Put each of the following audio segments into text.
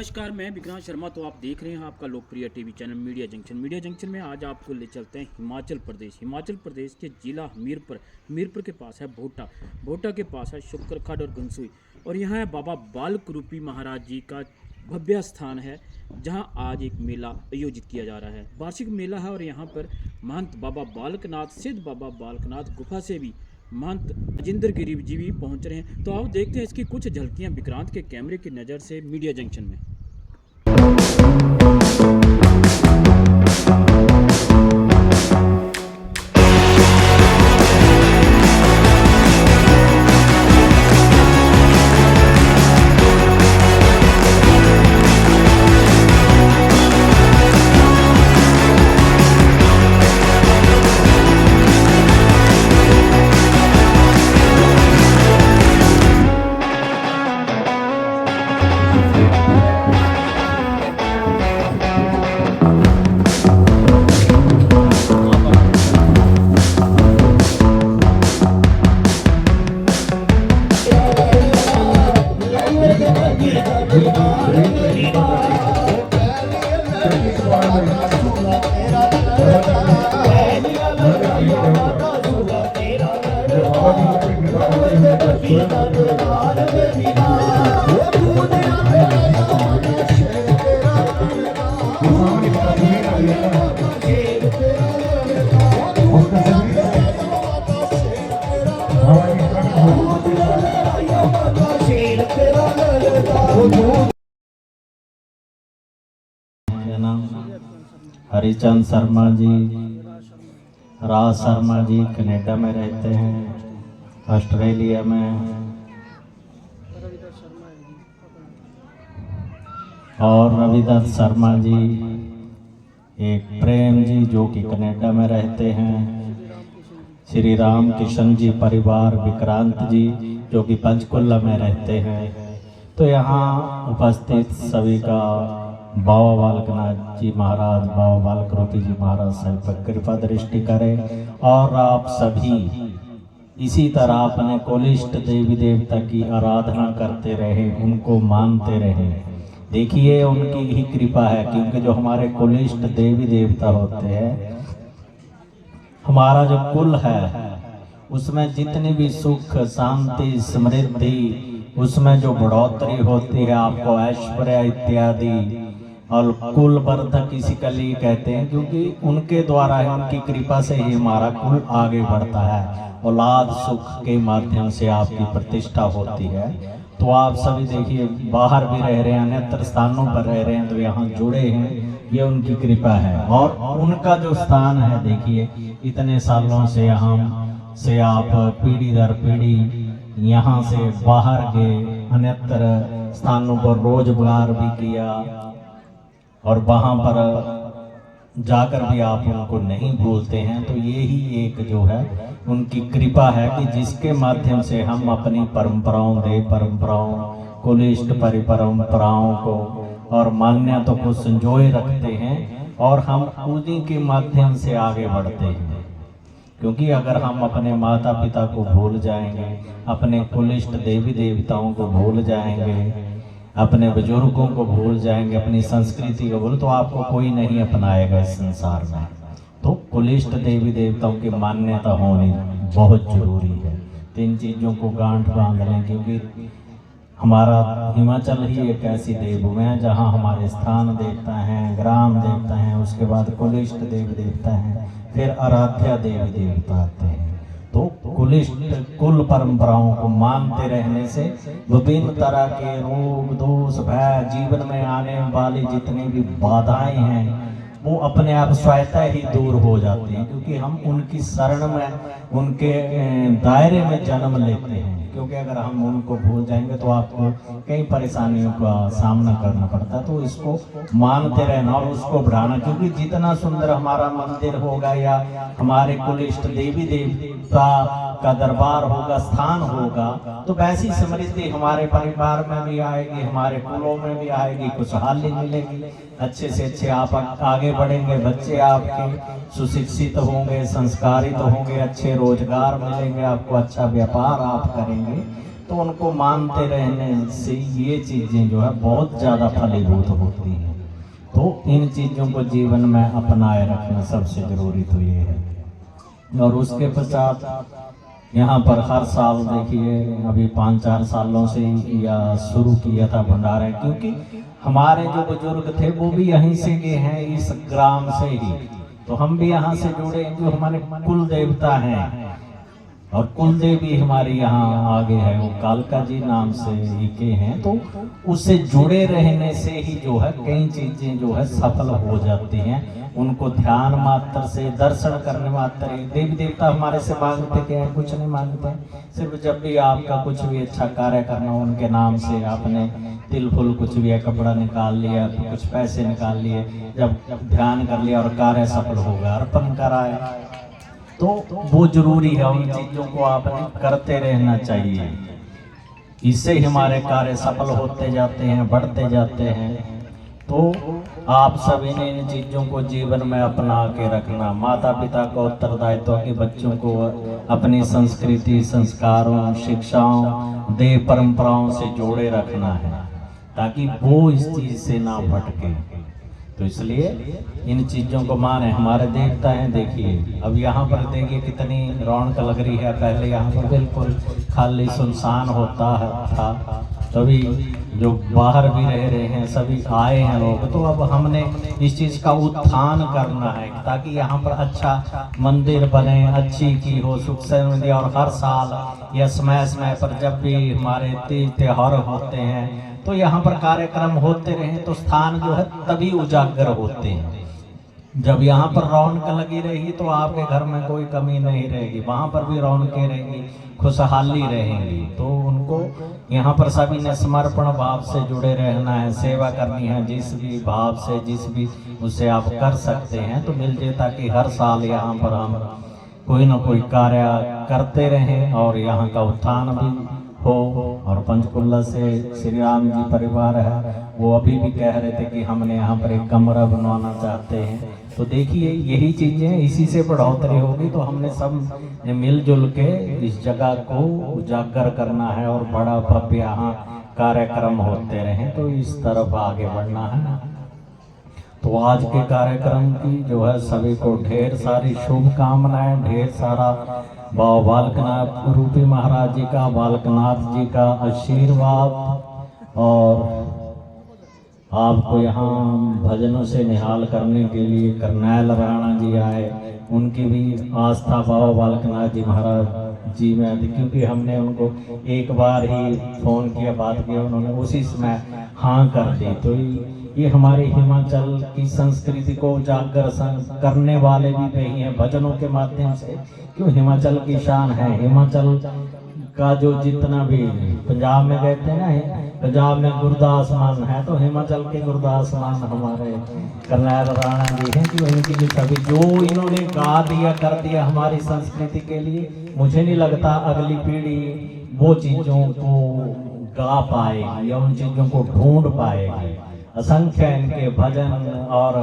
नमस्कार, मैं विक्रांत शर्मा। तो आप देख रहे हैं आपका लोकप्रिय TV channel media junction. Media junction में आज आपको ले चलते हैं हिमाचल प्रदेश के जिला हमीरपुर के पास है भोटा के पास है शुक्रखड और गंसुई। और यहाँ है बाबा बालक रूपी महाराज जी का भव्य स्थान है, जहाँ आज एक मेला आयोजित किया जा रहा है। वार्षिक मेला है और यहाँ पर महंत बाबा बालकनाथ, सिद्ध बाबा बालकनाथ गुफा से भी महंत अजिंदर गिरी जी भी पहुंच रहे हैं। तो आओ देखते हैं इसकी कुछ झलकियां विक्रांत के कैमरे की नज़र से मीडिया जंक्शन में। हरिचंद शर्मा जी, राज शर्मा जी कनाडा में रहते हैं, ऑस्ट्रेलिया में, और रविदत्त शर्मा जी, एक प्रेम जी जो कि कनाडा में रहते हैं, श्री राम किशन जी परिवार विक्रांत जी जो कि पंचकुला में रहते हैं। तो यहाँ उपस्थित सभी का बाबा बालकनाथ जी महाराज, बाबा बालक रूपी जी महाराज सभी पर कृपा दृष्टि करें और आप सभी इसी तरह अपने कुलिष्ट देवी देवता की आराधना करते रहें, उनको मानते रहें। देखिए उनकी ही कृपा है, क्योंकि जो हमारे कुलिष्ट देवी देवता होते हैं, हमारा जो कुल है उसमें जितनी भी सुख शांति समृद्धि उसमें जो बढ़ोतरी होती है, आपको ऐश्वर्य इत्यादि और कुल वर्धक इसी के लिए कहते हैं, क्योंकि उनके द्वारा ही, उनकी कृपा से ही हमारा कुल आगे बढ़ता है। औलाद सुख के माध्यम से आपकी प्रतिष्ठा होती है। तो आप सभी देखिए बाहर भी रह रहे हैं, अन्यत्र स्थानों पर रह रहे हैं, तो यहाँ जुड़े हैं, ये उनकी कृपा है। और उनका जो स्थान है, देखिए इतने सालों से यहाँ से आप पीढ़ी दर पीढ़ी यहाँ से बाहर गए, अन्यत्र स्थानों पर रोजगार भी किया और वहाँ पर जाकर भी आप उनको नहीं भूलते हैं। तो ये ही एक जो है उनकी कृपा है कि जिसके माध्यम से हम अपनी परंपराओं, देव परंपराओं, कुलिष्ट परंपराओं को और मान्यताओं को संजोए रखते हैं और हम उन्हीं के माध्यम से आगे बढ़ते हैं। क्योंकि अगर हम अपने माता पिता को भूल जाएंगे, अपने कुलिष्ट देवी देवताओं को भूल जाएंगे, अपने बुजुर्गों को भूल जाएंगे, अपनी संस्कृति को भूल, तो आपको कोई नहीं अपनाएगा इस संसार में। तो कुलिष्ट देवी देवताओं की मान्यता होनी बहुत जरूरी है। तो इन चीज़ों को गांठ बांध लें, क्योंकि हमारा हिमाचल ही एक ऐसी देवभूमि है जहाँ हमारे स्थान देवता हैं, ग्राम देवता हैं, उसके बाद कुलिष्ट देवी देवता हैं, फिर आराध्या देवी देवता आते हैं। तो कुलिष्ट कुल परंपराओं को मानते रहने से विभिन्न तरह के रोग दोष भय जीवन में आने वाली जितनी भी बाधाएं हैं वो अपने आप स्वतः ही दूर हो जाती हैं, क्योंकि हम उनकी शरण में, उनके दायरे में जन्म लेते हैं। क्योंकि अगर हम उनको भूल जाएंगे तो आपको कई परेशानियों का सामना करना पड़ता है। तो इसको मानते रहना और उसको बढ़ाना, क्योंकि जितना सुंदर हमारा मंदिर होगा या हमारे कुलिष्ट देवी देवता का दरबार होगा, स्थान होगा, तो वैसी समृद्धि हमारे परिवार में भी आएगी, हमारे कुलों में भी आएगी, खुशहाली मिलेगी, अच्छे से अच्छे आप आगे बढ़ेंगे, बच्चे आपके सुशिक्षित होंगे, संस्कारित होंगे, अच्छे रोजगार मिलेंगे, आपको अच्छा व्यापार आप करेंगे। तो उनको मानते रहने से ये चीज़ें जो है बहुत ज़्यादा फलीभूत होती हैं। तो इन चीज़ों को जीवन में अपनाए रखना सबसे ज़रूरी तो ये है। और उसके पश्चात यहाँ पर हर साल देखिए अभी 5-4 सालों से या शुरू किया था भंडारा, क्योंकि हमारे जो बुजुर्ग थे वो भी यहीं से के हैं, इस ग्राम से ही, तो हम भी यहाँ से जुड़े, जो हमारे कुल देवता हैं और कुल देवी हमारे यहाँ आगे है, वो कालका जी नाम से ही के हैं। तो उससे जुड़े रहने से ही जो है कई चीजें जो है सफल हो जाती हैं। उनको ध्यान मात्र से, दर्शन करने मात्र, देवी देवता हमारे से मांगते क्या है? कुछ नहीं मांगते। सिर्फ जब भी आपका कुछ भी अच्छा कार्य करना, उनके नाम से आपने तिल फुल कुछ भी है, कपड़ा निकाल लिया, तो कुछ पैसे निकाल लिए, जब ध्यान कर लिया और कार्य सफल होगा, अर्पण कराए, तो वो जरूरी है। उन चीजों को आपने करते रहना चाहिए, इससे ही हमारे कार्य सफल होते जाते हैं, बढ़ते जाते हैं। तो आप सभी ने इन चीजों को जीवन में अपना के रखना। माता पिता का उत्तरदायित्व कि बच्चों को अपनी संस्कृति, संस्कारों, शिक्षाओं, देव परंपराओं से जोड़े रखना है, ताकि वो इस चीज से ना भटके। तो इसलिए इन चीज़ों को माने। हमारे देवता हैं, देखिए अब यहाँ पर देखिए कितनी रौनक लग रही है। पहले यहाँ पर बिल्कुल खाली सुनसान होता था, तभी जो बाहर भी रह रहे हैं सभी आए हैं लोग। तो अब हमने इस चीज़ का उत्थान करना है, ताकि यहाँ पर अच्छा मंदिर बने, अच्छी की हो, सुख समृद्धि। और हर साल या समय समय पर जब भी हमारे तीज त्योहार होते हैं, तो यहाँ पर कार्यक्रम होते रहे, तो स्थान जो है तभी उजागर होते हैं। जब यहाँ पर रौनक लगी रहेगी तो आपके घर में कोई कमी नहीं रहेगी, वहाँ पर भी रौनकें रहेंगी, खुशहाली रहेंगी। तो उनको यहाँ पर सभी ने समर्पण भाव से जुड़े रहना है, सेवा करनी है, जिस भी भाव से, जिस भी उससे आप कर सकते हैं। तो मिलजे, ताकि हर साल यहाँ पर हम कोई ना कोई कार्य करते रहें और यहाँ का उत्थान भी हो। और पंचकुला से श्री राम जी परिवार है, वो अभी भी कह रहे थे कि हमने यहाँ पर एक कमरा बनवाना चाहते हैं। तो देखिए यही चीजें, इसी से बढ़ोतरी होगी। तो हमने सब मिलजुल के इस जगह को उजागर करना है और बड़ा भव्य यहाँ कार्यक्रम होते रहें, तो इस तरफ आगे बढ़ना है। तो आज के कार्यक्रम की जो है सभी को ढेर सारी शुभकामनाएं, ढेर सारा बाबा बालकनाथ रूपी महाराज जी का, बालकनाथ जी का आशीर्वाद। और आपको यहाँ भजनों से निहाल करने के लिए करनैल राणा जी आए, उनकी भी आस्था बाबा बालकनाथ जी महाराज जी में थी, क्योंकि हमने उनको एक बार ही फोन किया, बात किया, उन्होंने उसी समय हाँ कर दी। तो ये हमारे हिमाचल की संस्कृति को उजागर करने वाले भी नहीं है भजनों के माध्यम से। क्यों? हिमाचल की शान है। हिमाचल का जो जितना भी, पंजाब में कहते हैं ना, पंजाब में गुरदास मान है, तो हिमाचल के गुरदास मान हमारे करनैल राणा जी हैं। कि उनकी जो सभी जो इन्होंने गा दिया, कर दिया हमारी संस्कृति के लिए, मुझे नहीं लगता अगली पीढ़ी वो चीज़ों को गा पाएगी या उन चीज़ों को ढूंढ पाएगी। असंख्य इनके भजन और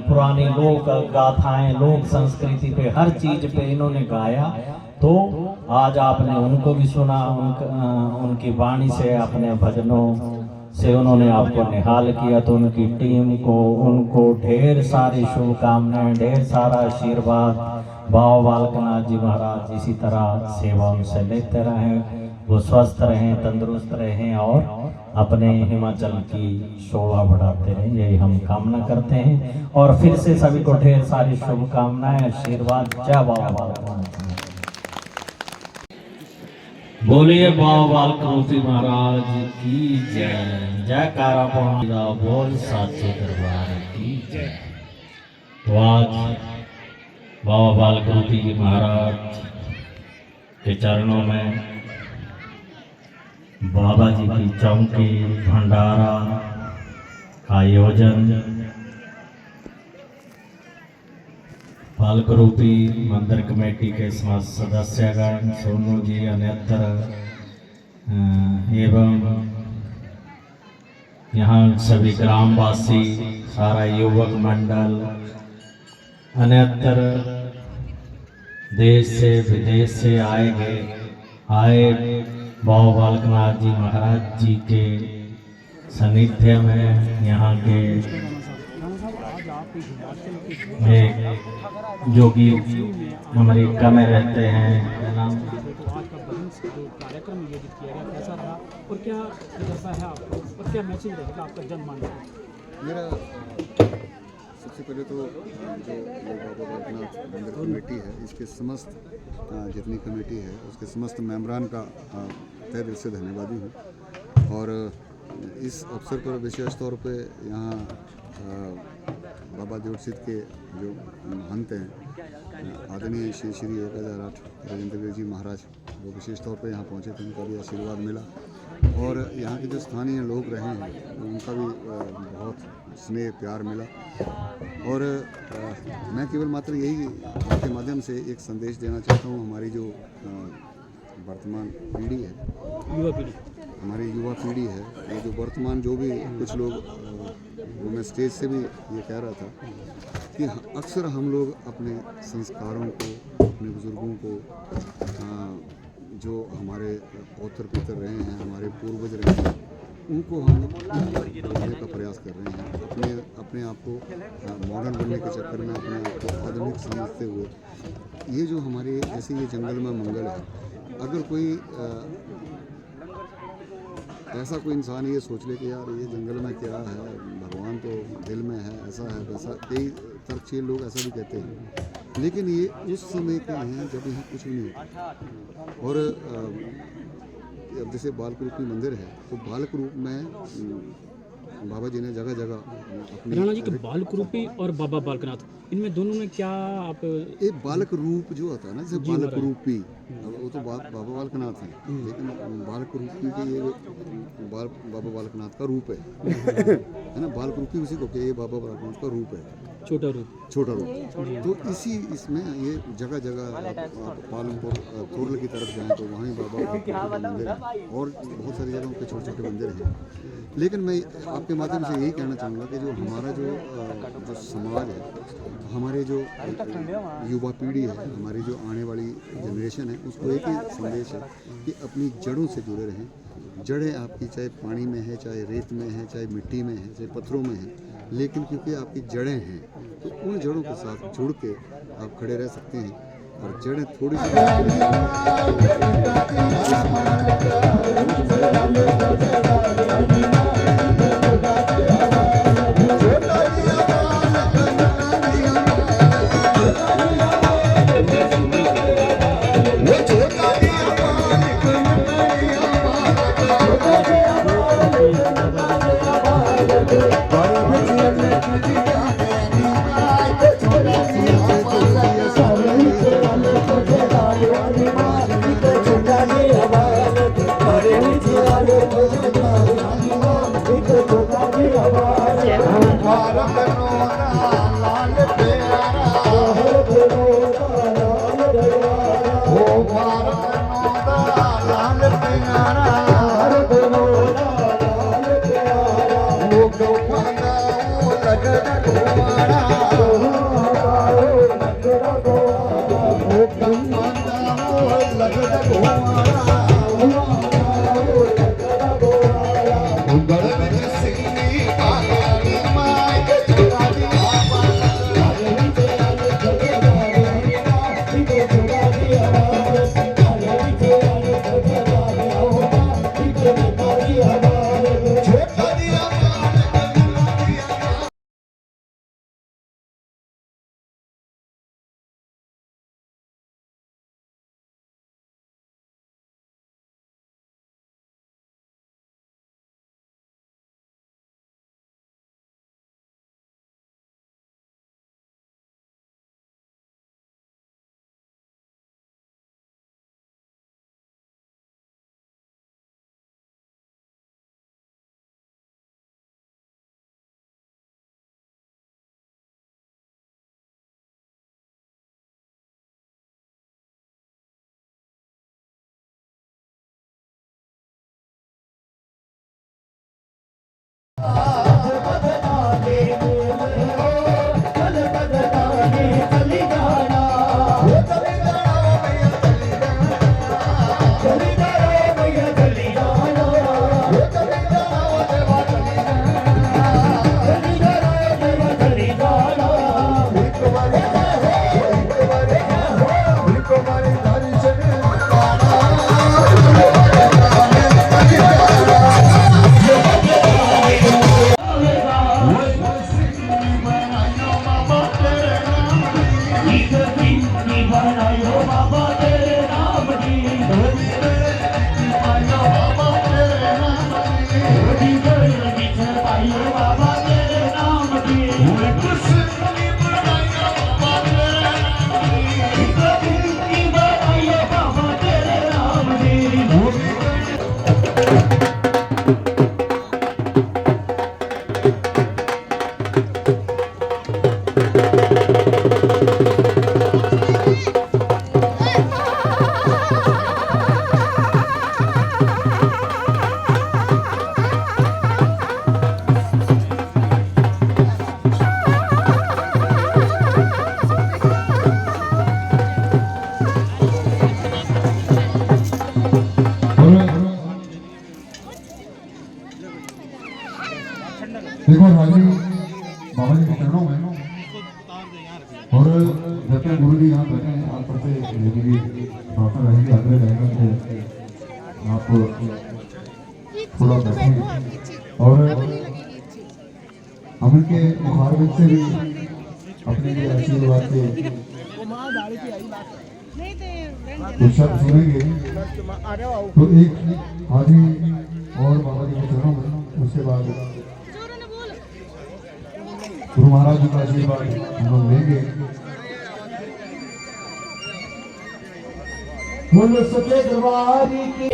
पुरानी लोक गाथाएं, लोक संस्कृति पे, हर चीज पे इन्होंने गाया। तो आज आपने उनको भी सुना, उनकी वाणी से, अपने भजनों से उन्होंने आपको निहाल किया। तो उनकी टीम को, उनको ढेर सारी शुभकामनाएं, ढेर सारा आशीर्वाद। बाबा बालकनाथ जी महाराज इसी तरह सेवा उनसे लेते रहें, वो स्वस्थ रहें, तंदुरुस्त रहें और अपने हिमाचल की शोभा बढ़ाते रहें, यही हम कामना करते हैं। और फिर से सभी को ढेर सारी शुभकामनाएं, आशीर्वाद। जय बाबा बालकनाथ। बोलिए बाबा बालकनाथ महाराज की जय। जयकारा बोल साचे दरबार की जय। तो आज बाबा बालकनाथ जी महाराज के चरणों में बाबा जी की चौकी भंडारा का आयोजन पालकरूपी मंदिर कमेटी के समस्त सदस्यगण, सोनू जी, अन्यत्र एवं यहाँ सभी ग्रामवासी, सारा युवक मंडल, अन्यत्र देश से विदेश से आए बाबा बालकनाथ जी महाराज जी के सानिध्य में यहाँ के एक जोगी अमेरिका में रहते हैं। नाम आज का बहन जो कार्यक्रम आयोजित किया गया कैसा रहा और क्या तजर्बा है आपको और क्या मैसेज रहेगा आपका जनमान में? मेरा सबसे पहले तो जो बाबा बालकनाथ मंदिर कमेटी है, इसके समस्त जितनी कमेटी है उसके समस्त मेंबरान का तहे दिल से धन्यवादी हूँ। और इस अवसर पर विशेष तौर पे यहाँ बाबा जोड़सिद्ध के जो महंत हैं आदरणीय श्री श्री 1008 राजेंद्र गिरी जी महाराज, वो विशेष तौर पे यहाँ पहुँचे थे, उनका भी आशीर्वाद मिला। और यहाँ के जो स्थानीय लोग रहे हैं उनका भी बहुत स्नेह प्यार मिला। और मैं केवल मात्र यही के माध्यम से एक संदेश देना चाहता हूँ। हमारी जो वर्तमान पीढ़ी है, युवा पीढ़ी, हमारी युवा पीढ़ी है, ये जो वर्तमान जो भी कुछ लोग, वो मैं स्टेज से भी ये कह रहा था कि अक्सर हम लोग अपने संस्कारों को, अपने बुज़ुर्गों को, जो हमारे पौत्र पितर रहे हैं, हमारे पूर्वज रहे हैं, उनको हम भूलने का प्रयास कर रहे हैं। अपने आप को मॉडर्न बनने के चक्कर में अपने आप को आधुनिक समझते हुए ये जो हमारे जैसे ये जंगल में मंगल है, अगर कोई ऐसा कोई इंसान ये सोच ले कि यार ये जंगल में क्या है, भगवान तो दिल में है, ऐसा है वैसा, कई तर्कशील लोग ऐसा भी कहते हैं, लेकिन ये उस समय के हैं जब यहाँ कुछ भी नहीं होता। और अब जैसे बालक रूपी मंदिर है, तो बालक रूप में बाबा जी ने जगह जगह अपनी राणा जी के बालक रूपी और बाबा बालकनाथ, इनमें दोनों में क्या आप? एक बालक रूप जो होता है ना, जैसे बालक रूपी, वो तो बाबा बालकनाथ हैं, लेकिन बालक रूपी के ये बाबा बालकनाथ का रूप है ना। बालक रूपी उसी को कि ये बाबा बालकनाथ का रूप है, छोटा रूप। तो इसी इसमें ये जगह जगह आप पालनपुर कोरल की तरफ जाएं तो वहाँ बाबा का मंदिर है, और बहुत सारी जगहों पे छोटे छोटे मंदिर हैं। लेकिन मैं आपके माध्यम से यही कहना चाहूँगा कि जो हमारा जो समाज है, हमारे जो युवा पीढ़ी है, हमारी जो आने वाली जनरेशन है, उसको एक ही संदेश है कि अपनी जड़ों से जुड़े रहें। जड़ें आपकी चाहे पानी में है, चाहे रेत में है, चाहे मिट्टी में है, चाहे पत्थरों में है, लेकिन क्योंकि आपकी जड़ें हैं तो उन जड़ों के साथ जुड़ के आप खड़े रह सकते हैं। और जड़ें थोड़ी चली जाना एक बार हाजिर बाबा जी के चरणों में, और जब तक गुरु जी यहाँ बैठे हैं आप सबसे मेरी प्रार्थना रहेगी, आग्रह रहेगा कि आप थोड़ा बैठें और हम के मुखारबिन से भी अपने लिए आशीर्वाद के कुछ शब्द सुनेंगे। तो एक हाजिरी और बाबा जी के चरणों में, उसके बाद गुरु महाराज जी का आशीर्वाद हम लोग लेंगे। बोलो सके दरबार की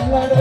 लड़